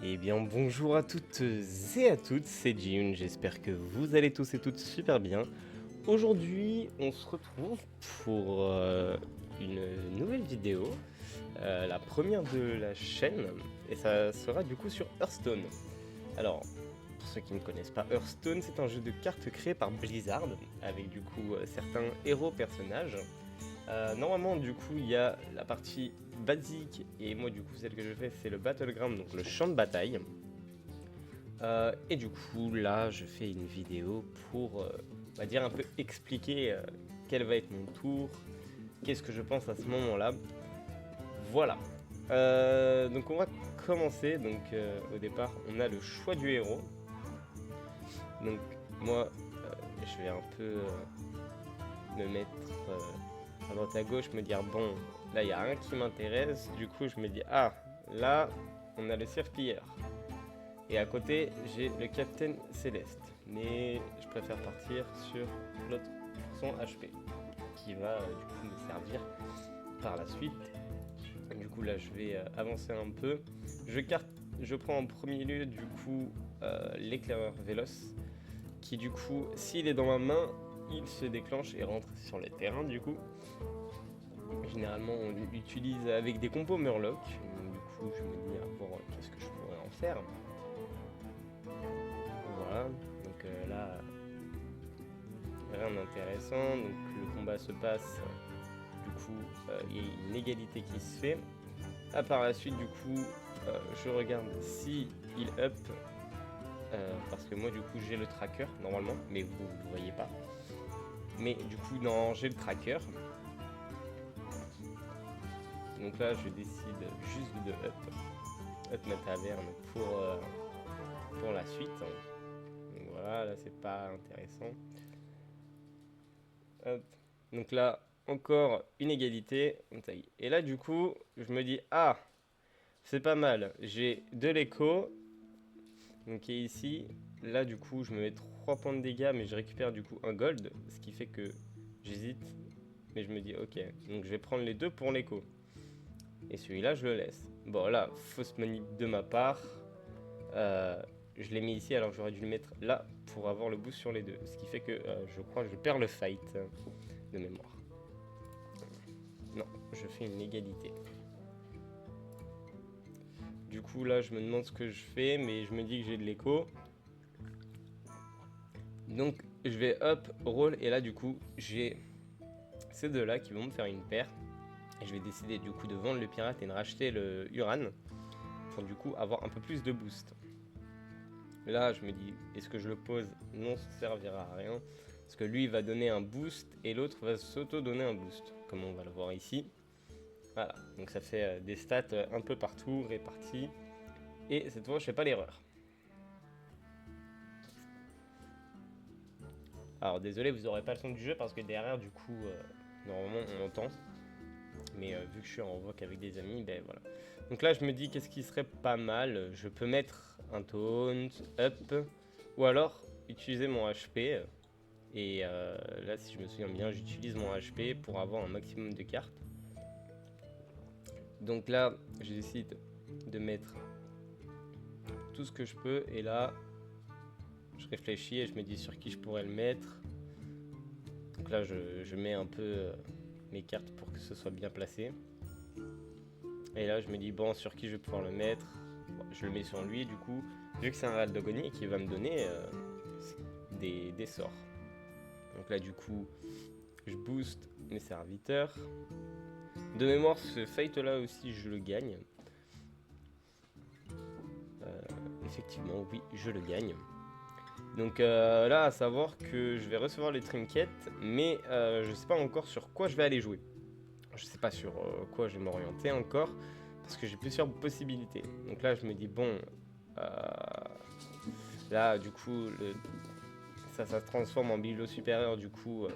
Eh bien bonjour à toutes et à toutes, c'est Jim, j'espère que vous allez tous et toutes super bien. Aujourd'hui on se retrouve pour une nouvelle vidéo, la première de la chaîne, et ça sera du coup sur Hearthstone. Alors, pour ceux qui ne connaissent pas Hearthstone, c'est un jeu de cartes créé par Blizzard, avec du coup certains héros personnages. Normalement, du coup, il y a la partie basique, et moi, du coup, celle que je fais, c'est le Battleground, donc le champ de bataille. Et du coup, là, je fais une vidéo pour, on va dire, un peu expliquer quel va être mon tour, qu'est-ce que je pense à ce moment-là. Voilà. Donc, on va commencer. Donc, au départ, on a le choix du héros. Donc, moi, je vais un peu me mettre à droite à gauche, me dire bon, là il y a un qui m'intéresse, du coup je me dis ah, là on a le Serpilleur. Et à côté j'ai le Capitaine Céleste. Mais je préfère partir sur l'autre, son HP, qui va du coup me servir par la suite. Du coup là je vais avancer un peu. Je prends en premier lieu du coup l'éclaireur véloce, qui du coup s'il est dans ma main, il se déclenche et rentre sur les terrains du coup. Généralement, on l'utilise avec des compos Murloc. Du coup, je me dis à voir qu'est-ce que je pourrais en faire. Voilà. Donc là, rien d'intéressant. Donc le combat se passe. Du coup, il y a une égalité qui se fait. Ah, par la suite, du coup, je regarde si il up. Parce que moi, du coup, j'ai le tracker normalement, mais vous ne le voyez pas. Mais du coup, non, j'ai le tracker. Donc là, je décide juste de up ma taverne pour la suite. Donc voilà, là c'est pas intéressant. Hop. Donc là, encore une égalité. Et là, du coup, je me dis, ah, c'est pas mal. J'ai de l'écho, donc qui est ici. Là, du coup, je me mets 3 points de dégâts, mais je récupère du coup un gold, ce qui fait que j'hésite. Mais je me dis, ok, donc je vais prendre les deux pour l'écho. Et celui-là, je le laisse. Bon, là, fausse manip de ma part. Euh, je l'ai mis ici alors que j'aurais dû le mettre là pour avoir le boost sur les deux. Ce qui fait que je crois que je perds le fight de mémoire. Non, je fais une égalité. Du coup là je me demande ce que je fais, mais je me dis que j'ai de l'écho. Donc je vais up, roll, et là du coup j'ai ces deux là qui vont me faire une paire. Et je vais décider du coup de vendre le pirate et de racheter le Uran pour du coup avoir un peu plus de boost. Là, je me dis, est-ce que je le pose? Non, ça servira à rien. Parce que lui, il va donner un boost et l'autre va s'auto-donner un boost, comme on va le voir ici. Voilà, donc ça fait des stats un peu partout, répartis. Et cette fois, je fais pas l'erreur. Alors, désolé, vous n'aurez pas le son du jeu parce que derrière, du coup, normalement, on entend. Mais vu que je suis en voc avec des amis, ben voilà. Donc là, je me dis, qu'est-ce qui serait pas mal? Je peux mettre un taunt, up, ou alors utiliser mon HP. Et là, si je me souviens bien, j'utilise mon HP pour avoir un maximum de cartes. Donc là, je décide de mettre tout ce que je peux. Et là, je réfléchis et je me dis sur qui je pourrais le mettre. Donc là, je mets un peu mes cartes pour que ce soit bien placé. Et là, je me dis, bon, sur qui je vais pouvoir le mettre? Bon, je le mets sur lui, du coup, vu que c'est un Raldogoni qui va me donner des sorts. Donc là, du coup, je booste mes serviteurs. De mémoire, ce fight là aussi, je le gagne. Effectivement, oui, je le gagne. Donc là, à savoir que je vais recevoir les trinkets, mais je sais pas encore sur quoi je vais aller jouer. Je sais pas sur quoi je vais m'orienter encore, parce que j'ai plusieurs possibilités. Donc là, je me dis, bon, là, du coup, ça se transforme en biblo supérieur, du coup,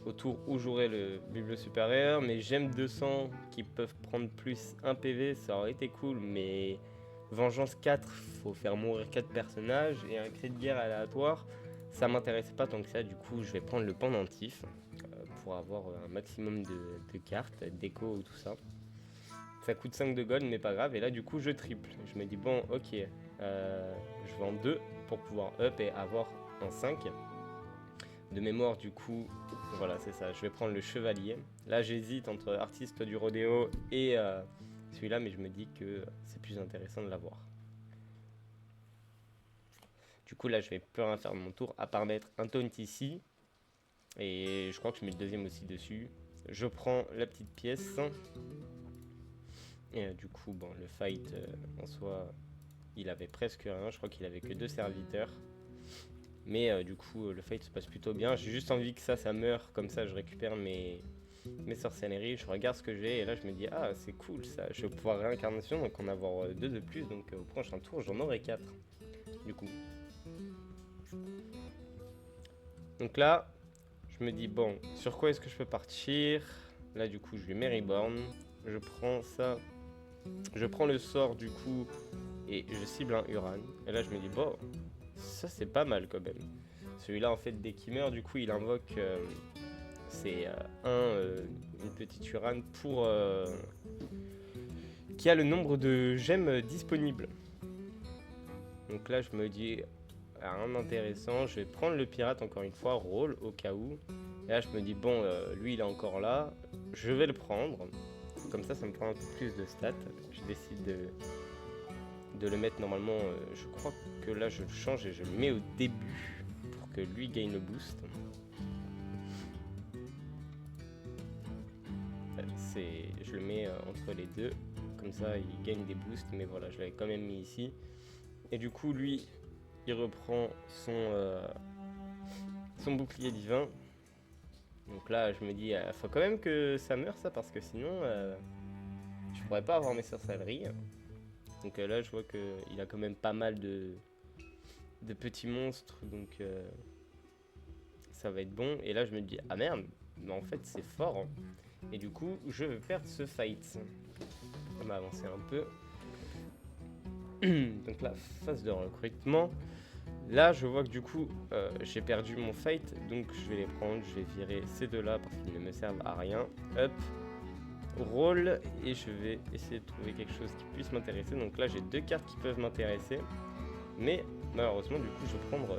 au tour où j'aurai le biblo supérieur. Mais j'aime 200 qui peuvent prendre plus 1 PV, ça aurait été cool, mais vengeance 4, faut faire mourir 4 personnages, et un cri de guerre aléatoire, ça m'intéressait pas tant que ça. Du coup, je vais prendre le pendentif pour avoir un maximum de cartes, d'écho ou tout ça. Ça coûte 5 de gold, mais pas grave. Et là, du coup, je triple. Je me dis, bon, ok, je vends 2 pour pouvoir up et avoir un 5. De mémoire, du coup, voilà, c'est ça. Je vais prendre le chevalier. Là, j'hésite entre artiste du rodéo et celui-là, mais je me dis que c'est plus intéressant de l'avoir. Du coup, là, je vais plus rien faire de mon tour, à part mettre un taunt ici. Et je crois que je mets le deuxième aussi dessus. Je prends la petite pièce. Et du coup, bon, le fight en soi, il avait presque rien. Je crois qu'il avait que 2 serviteurs. Mais du coup, le fight se passe plutôt bien. J'ai juste envie que ça meure. Comme ça, je récupère mes sorcelleries. Je regarde ce que j'ai. Et là, je me dis, ah, c'est cool ça. Je vais pouvoir réincarnation. Donc, en avoir 2 de plus. Donc, au prochain tour, j'en aurai 4. Du coup. Donc là, je me dis, bon, sur quoi est-ce que je peux partir? Là, du coup, je vais Maryborn. Je prends ça. Je prends le sort, du coup, et je cible un Uran. Et là, je me dis, bon, ça, c'est pas mal quand même. Celui-là, en fait, dès qu'il meurt, du coup, il invoque une petite Uran pour qui a le nombre de gemmes disponibles. Donc là, je me dis, rien d'intéressant. Je vais prendre le pirate encore une fois, roll au cas où. Et là, je me dis, bon, lui, il est encore là. Je vais le prendre. Comme ça me prend un peu plus de stats. Je décide de le mettre normalement. Je crois que là, je le change et je le mets au début pour que lui gagne le boost. Je le mets entre les deux. Comme ça, il gagne des boosts. Mais voilà, je l'avais quand même mis ici. Et du coup, lui, il reprend son bouclier divin. Donc là, je me dis, il faut quand même que ça meure ça, parce que sinon, je pourrais pas avoir mes sorcelleries. Donc là, je vois qu'il a quand même pas mal de petits monstres, donc ça va être bon. Et là, je me dis, ah merde, mais en fait, c'est fort. Et du coup, je vais perdre ce fight. On va avancer un peu. Donc là, phase de recrutement. Là, je vois que du coup, j'ai perdu mon fight, donc je vais les prendre, je vais virer ces deux-là parce qu'ils ne me servent à rien. Hop, roll, et je vais essayer de trouver quelque chose qui puisse m'intéresser. Donc là, j'ai 2 cartes qui peuvent m'intéresser, mais malheureusement, du coup, je vais prendre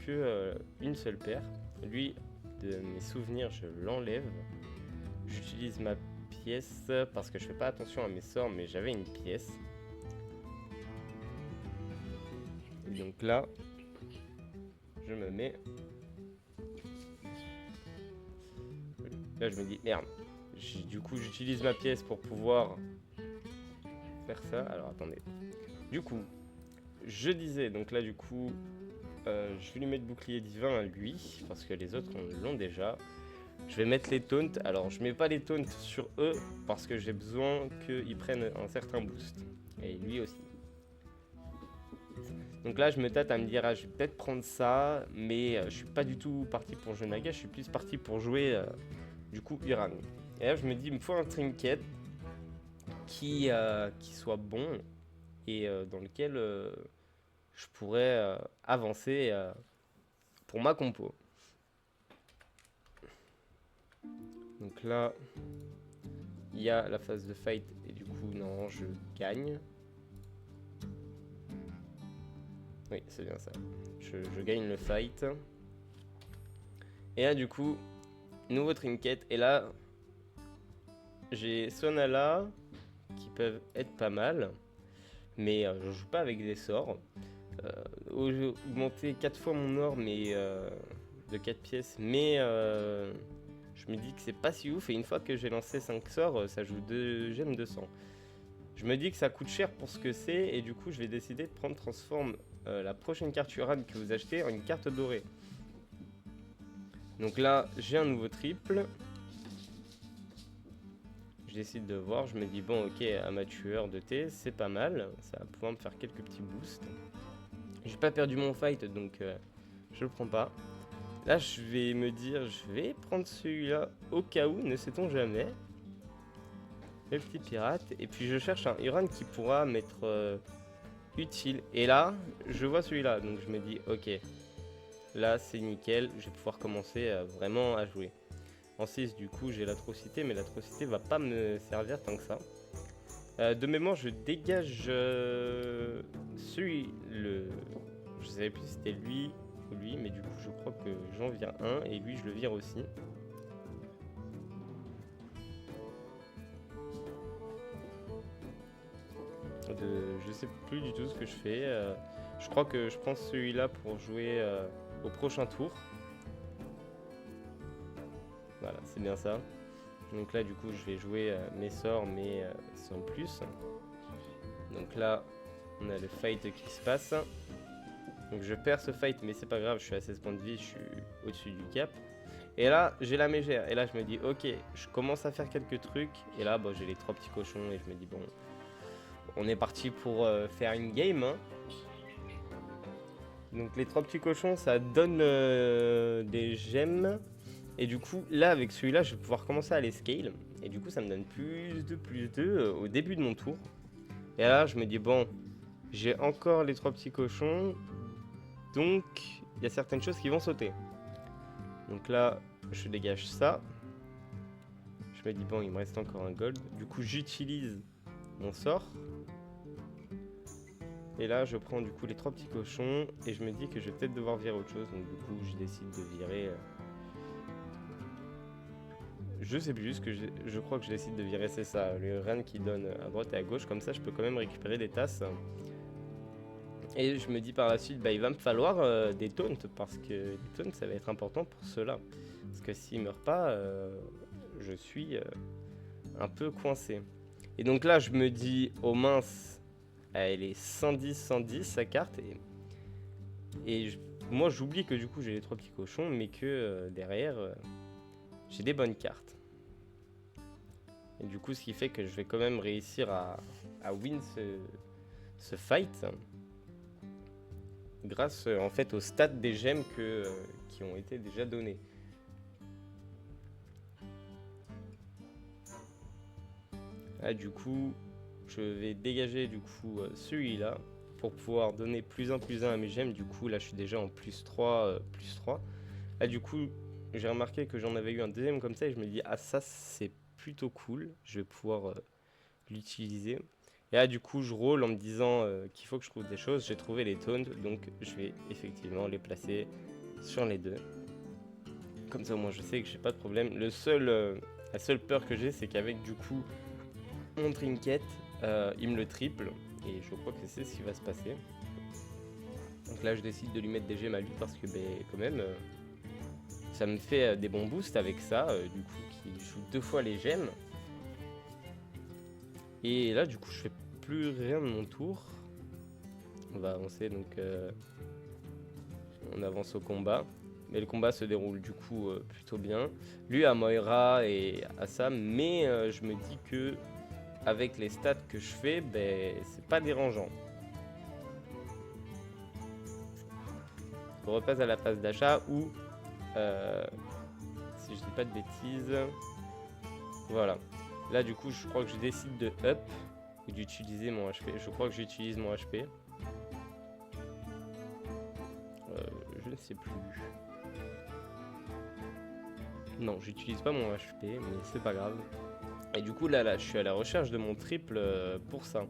que une seule paire. Lui, de mes souvenirs, je l'enlève. J'utilise ma pièce parce que je fais pas attention à mes sorts, mais j'avais une pièce. Et donc là, je me mets. Là, je me dis merde. Du coup, j'utilise ma pièce pour pouvoir faire ça. Alors attendez. Du coup, je disais, donc là, du coup, je vais lui mettre bouclier divin à lui parce que les autres l'ont déjà. Je vais mettre les taunts. Alors, je mets pas les taunts sur eux parce que j'ai besoin qu'ils prennent un certain boost. Et lui aussi. Donc là, je me tâte à me dire, ah, je vais peut-être prendre ça, mais je suis pas du tout parti pour jouer Naga, je suis plus parti pour jouer, du coup, Uran. Et là, je me dis, il me faut un trinket qui soit bon et dans lequel je pourrais avancer pour ma compo. Donc là, il y a la phase de fight et du coup, non, je gagne. Oui, c'est bien ça. Je gagne le fight. Et là, du coup, nouveau trinket. Et là, j'ai Sonala qui peuvent être pas mal. Mais je joue pas avec des sorts. Augmenter 4 fois mon or, mais de 4 pièces. Mais je me dis que c'est pas si ouf. Et une fois que j'ai lancé 5 sorts, ça joue 2 gemmes de sang. Je me dis que ça coûte cher pour ce que c'est. Et du coup, je vais décider de prendre Transform la prochaine carte Uran que vous achetez en une carte dorée. Donc là, j'ai un nouveau triple. Je décide de voir, je me dis bon ok, amateur de thé, c'est pas mal. Ça va pouvoir me faire quelques petits boosts. J'ai pas perdu mon fight, donc je le prends pas. Là, je vais me dire, je vais prendre celui-là au cas où, ne sait-on jamais. Le petit pirate. Et puis je cherche un Uran qui pourra m'être utile. Et là, je vois celui-là, donc je me dis ok. Là, c'est nickel, je vais pouvoir commencer vraiment à jouer. En 6, du coup, j'ai l'atrocité, mais l'atrocité va pas me servir tant que ça. De mémoire, je dégage je savais plus si c'était lui ou lui, mais du coup, je crois que j'en vire un et lui, je le vire aussi. Je sais plus du tout ce que je fais. Je crois que je prends celui-là pour jouer au prochain tour. Voilà, c'est bien ça. Donc là, du coup, je vais jouer mes sorts, mais sans plus. Donc là, on a le fight qui se passe. Donc je perds ce fight, mais c'est pas grave, je suis à 16 points de vie, je suis au-dessus du cap. Et là, j'ai la mégère. Et là, je me dis, ok, je commence à faire quelques trucs. Et là, bon, j'ai les 3 petits cochons et je me dis, bon, on est parti pour faire une game. Hein. Donc les 3 petits cochons, ça donne des gemmes. Et du coup, là, avec celui-là, je vais pouvoir commencer à les scale. Et du coup, ça me donne plus de au début de mon tour. Et là, je me dis, bon, j'ai encore les 3 petits cochons. Donc, il y a certaines choses qui vont sauter. Donc là, je dégage ça. Je me dis, bon, il me reste encore un gold. Du coup, j'utilise mon sort. Et là, je prends du coup les 3 petits cochons. Et je me dis que je vais peut-être devoir virer autre chose. Donc du coup, je décide de virer... Je sais plus ce que je crois que je décide de virer, c'est ça. Le reine qui donne à droite et à gauche. Comme ça, je peux quand même récupérer des tasses. Et je me dis par la suite, bah, il va me falloir des taunts. Parce que les taunts, ça va être important pour ceux-là. Parce que s'ils meurent pas, je suis un peu coincé. Et donc là, je me dis, oh mince, elle est 110-110 sa carte. Moi, j'oublie que du coup, j'ai les 3 petits cochons, mais que derrière, j'ai des bonnes cartes. Et du coup, ce qui fait que je vais quand même réussir à win ce fight. Grâce en fait aux stats des gemmes qui ont été déjà données. Là, du coup, je vais dégager du coup celui-là pour pouvoir donner plus 1 à mes gemmes. Du coup, là, je suis déjà en plus 3. Là, du coup, j'ai remarqué que j'en avais eu un deuxième comme ça et je me dis, ah, ça, c'est plutôt cool. Je vais pouvoir l'utiliser. Et là, du coup, je roll en me disant qu'il faut que je trouve des choses. J'ai trouvé les taunts, donc je vais effectivement les placer sur les deux. Comme ça, moi, je sais que j'ai pas de problème. La seule peur que j'ai, c'est qu'avec du coup mon trinket, il me le triple. Et je crois que c'est ce qui va se passer. Donc là, je décide de lui mettre des gemmes à lui parce que, ben, quand même, ça me fait des bons boosts avec ça. Du coup, qui joue 2 fois les gemmes. Et là, du coup, je fais plus rien de mon tour. On va avancer, donc on avance au combat. Mais le combat se déroule du coup plutôt bien. Lui a Moira et à Sam, mais je me dis que avec les stats que je fais, ben, c'est pas dérangeant. On repasse à la phase d'achat où, si je dis pas de bêtises, voilà. Là, du coup, je crois que je décide de up ou d'utiliser mon HP. Je crois que j'utilise mon HP. Je ne sais plus. Non, j'utilise pas mon HP, mais c'est pas grave. Et du coup, là, je suis à la recherche de mon triple pour ça.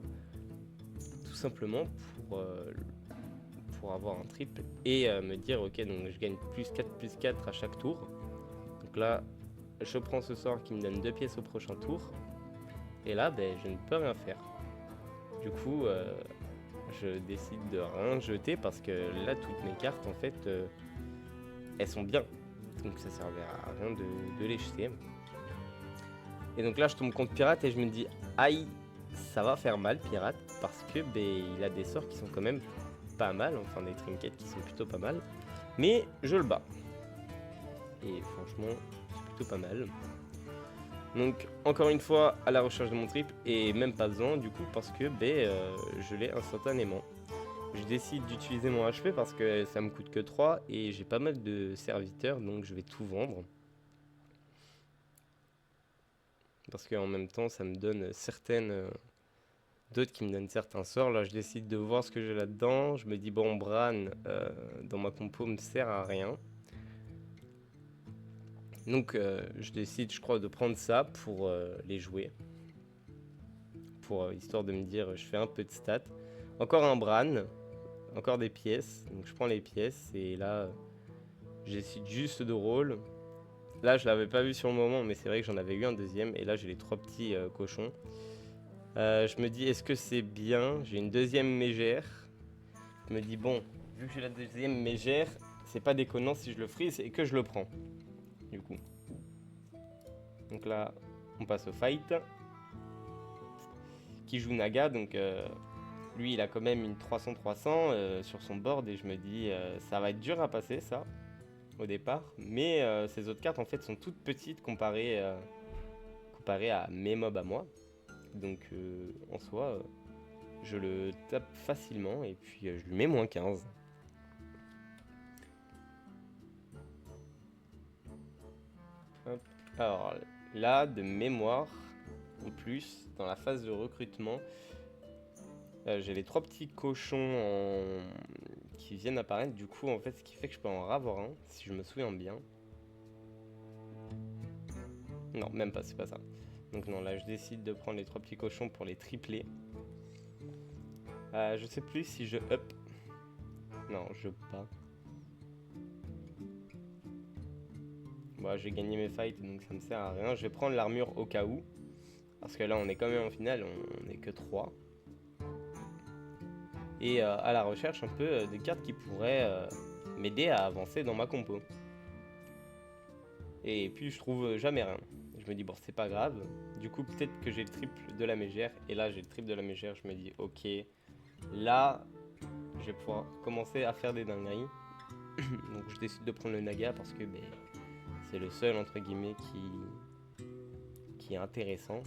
Tout simplement pour avoir un triple et me dire, ok, donc je gagne plus 4 à chaque tour. Donc là, je prends ce sort qui me donne 2 pièces au prochain tour. Et là, ben, je ne peux rien faire. Du coup, je décide de rien jeter parce que là, toutes mes cartes, en fait, elles sont bien. Donc ça servait à rien de les jeter. Et donc là, je tombe contre pirate et je me dis, aïe, ça va faire mal, pirate, parce que ben, il a des sorts qui sont quand même pas mal, enfin des trinkets qui sont plutôt pas mal. Mais je le bats. Et franchement, c'est plutôt pas mal. Donc encore une fois, à la recherche de mon triple, et même pas besoin du coup, parce que ben, je l'ai instantanément. Je décide d'utiliser mon HP parce que ça me coûte que 3 et j'ai pas mal de serviteurs, donc je vais tout vendre. Parce qu'en même temps, ça me donne d'autres qui me donnent certains sorts. Là, je décide de voir ce que j'ai là-dedans. Je me dis, bon, Bran, dans ma compo, me sert à rien. Donc, je décide, je crois, de prendre ça pour les jouer. pour histoire de me dire je fais un peu de stats. Encore un Bran, encore des pièces, donc je prends les pièces et là j'ai juste de rôle. Là je l'avais pas vu sur le moment mais c'est vrai que j'en avais eu un deuxième et là j'ai les 3 petits cochons. Je me dis est-ce que c'est bien, j'ai une deuxième mégère. Je me dis bon, vu que j'ai la deuxième mégère, c'est pas déconnant si je le freeze et que je le prends. Du coup. Donc là, on passe au fight. Qui joue Naga, donc lui il a quand même une 300-300 sur son board et je me dis ça va être dur à passer ça au départ. Mais ces autres cartes en fait sont toutes petites comparées à mes mobs à moi. Donc en soi, je le tape facilement et puis je lui mets moins 15. Hop. Alors là, de mémoire, en plus, dans la phase de recrutement, j'ai les 3 petits cochons qui viennent apparaître. Du coup, en fait, ce qui fait que je peux en avoir un, si je me souviens bien. Non, même pas, c'est pas ça. Donc non, là, je décide de prendre les 3 petits cochons pour les tripler. Je sais plus si je up. Non, je pas. Bon, j'ai gagné mes fights, donc ça me sert à rien. Je vais prendre l'armure au cas où. Parce que là, on est quand même en finale, on est que 3. Et à la recherche un peu des cartes qui pourraient m'aider à avancer dans ma compo. Et puis je trouve jamais rien. Je me dis bon c'est pas grave. Du coup peut-être que j'ai le triple de la mégère. Et là j'ai le triple de la mégère. Je me dis ok. Là je vais pouvoir commencer à faire des dingueries. Donc je décide de prendre le Naga parce que c'est le seul entre guillemets qui est intéressant.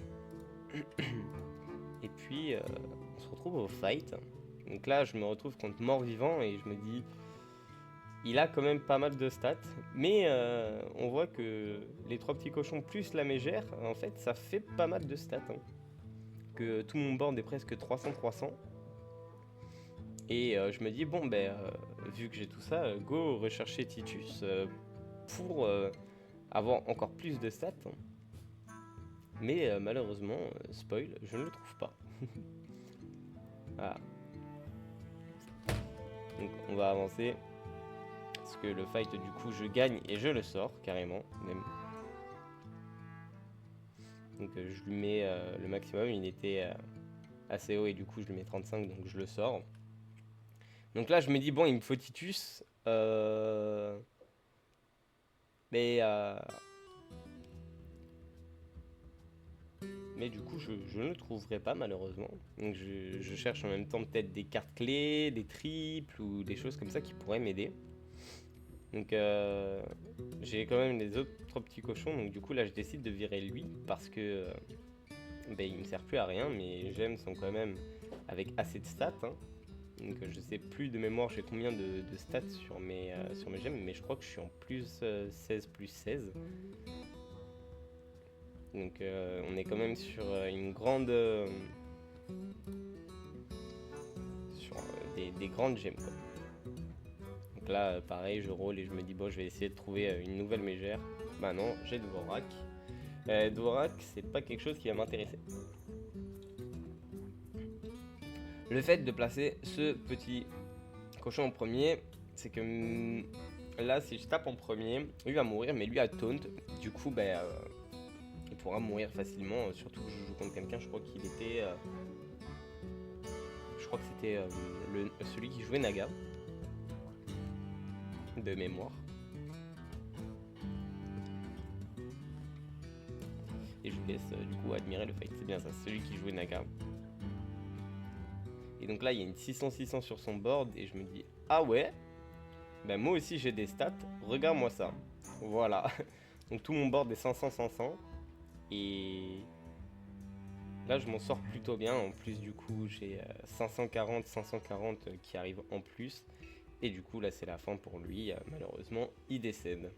Et puis on se retrouve au fight. Donc là je me retrouve contre mort-vivant et je me dis il a quand même pas mal de stats, mais on voit que les 3 petits cochons plus la mégère, en fait, ça fait pas mal de stats. Hein. Que tout mon board est presque 300-300. Et je me dis, bon, vu que j'ai tout ça, go rechercher Titus pour avoir encore plus de stats. Mais malheureusement, spoil, je ne le trouve pas. Voilà. Donc on va avancer. Parce que le fight du coup je gagne et je le sors carrément même. Donc je lui mets le maximum, il était assez haut et du coup je lui mets 35 donc je le sors. Donc là je me dis bon il me faut Titus. Mais du coup je ne le trouverai pas malheureusement. Donc je cherche en même temps peut-être des cartes clés, des triples ou des choses comme ça qui pourraient m'aider. Donc j'ai quand même les autres 3 petits cochons, donc du coup là je décide de virer lui parce que il me sert plus à rien, mes gemmes sont quand même avec assez de stats. Hein. Donc je sais plus de mémoire j'ai combien de stats sur mes gemmes, mais je crois que je suis en plus 16 plus 16. Donc on est quand même sur une grande... sur des grandes gemmes quoi. Donc là, pareil, je roll et je me dis, bon, je vais essayer de trouver une nouvelle mégère. Bah non, j'ai Dvorak. Dvorak, c'est pas quelque chose qui va m'intéresser. Le fait de placer ce petit cochon en premier, c'est que là, si je tape en premier, lui va mourir, mais lui a taunt. Du coup, il pourra mourir facilement, surtout que je joue contre quelqu'un, je crois qu'il était... je crois que c'était celui qui jouait Naga. De mémoire. Et je vous laisse du coup admirer le fight. C'est bien ça, celui qui jouait Naga. Et donc là il y a une 600-600 sur son board et je me dis ah ouais, moi aussi j'ai des stats, regarde-moi ça. Voilà. Donc tout mon board est 500-500 et là je m'en sors plutôt bien. En plus du coup j'ai 540 qui arrivent en plus. Et du coup là c'est la fin pour lui, malheureusement il décède.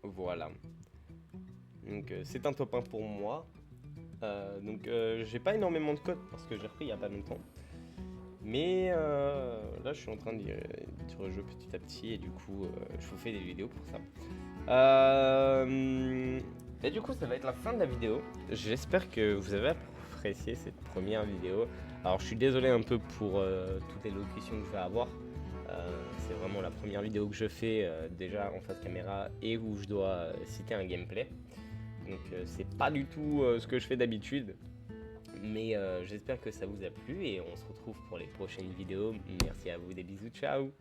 Voilà. Donc c'est un top 1 pour moi. Donc j'ai pas énormément de codes parce que j'ai repris il y a pas longtemps. Mais là je suis en train d'y rejouer petit à petit et du coup je vous fais des vidéos pour ça. Et du coup ça va être la fin de la vidéo. J'espère que vous avez apprécié cette première vidéo. Alors je suis désolé un peu pour toutes les locutions que je vais avoir. C'est vraiment la première vidéo que je fais déjà en face caméra et où je dois citer un gameplay. Donc c'est pas du tout ce que je fais d'habitude. Mais j'espère que ça vous a plu et on se retrouve pour les prochaines vidéos. Merci à vous, des bisous, ciao!